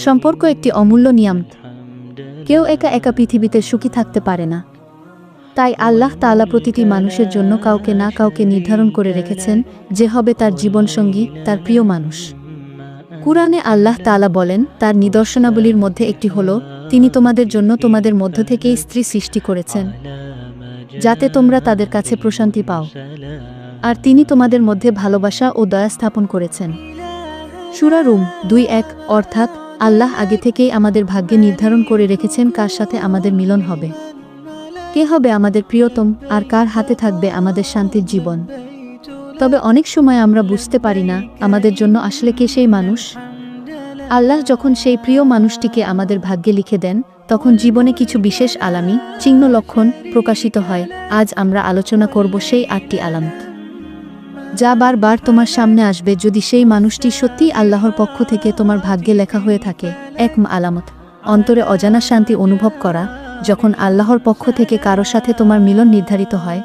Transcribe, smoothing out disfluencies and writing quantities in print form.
সম্পর্ক একটি অমূল্য নিয়ামত। কেউ একা একা পৃথিবীতে সুখী থাকতে পারে না। তাই আল্লাহ তাআলা প্রতিটি মানুষের জন্য কাউকে না কাউকে নির্ধারণ করে রেখেছেন, যে হবে তার জীবনসঙ্গী, তার প্রিয় মানুষ। কুরআনে আল্লাহ তাআলা বলেন, তার নিদর্শনাবলীর মধ্যে একটি হল, তিনি তোমাদের জন্য তোমাদের মধ্য থেকেই স্ত্রী সৃষ্টি করেছেন, যাতে তোমরা তাদের কাছে প্রশান্তি পাও। আর তিনি তোমাদের মধ্যে ভালোবাসা ও দয়া স্থাপন করেছেন। সূরা রুম 2:1। অর্থাৎ আল্লাহ আগে থেকেই আমাদের ভাগ্যে নির্ধারণ করে রেখেছেন কার সাথে আমাদের মিলন হবে, কে হবে আমাদের প্রিয়তম, আর কার হাতে থাকবে আমাদের শান্তির জীবন। তবে অনেক সময় আমরা বুঝতে পারি না আমাদের জন্য আসলে কে সেই মানুষ। আল্লাহ যখন সেই প্রিয় মানুষটিকে আমাদের ভাগ্যে লিখে দেন, তখন জীবনে কিছু বিশেষ আলামী চিহ্ন লক্ষণ প্রকাশিত হয়। আজ আমরা আলোচনা করব সেই 8টি আলামত, যা বারবার তোমার সামনে আসবে যদি সেই মানুষটি সত্যিই আল্লাহর পক্ষ থেকে তোমার ভাগ্যে লেখা হয়ে থাকে। 1 আলামত, অন্তরে অজানা শান্তি অনুভব করা। যখন আল্লাহর পক্ষ থেকে কারো সাথে তোমার মিলন নির্ধারিত হয়,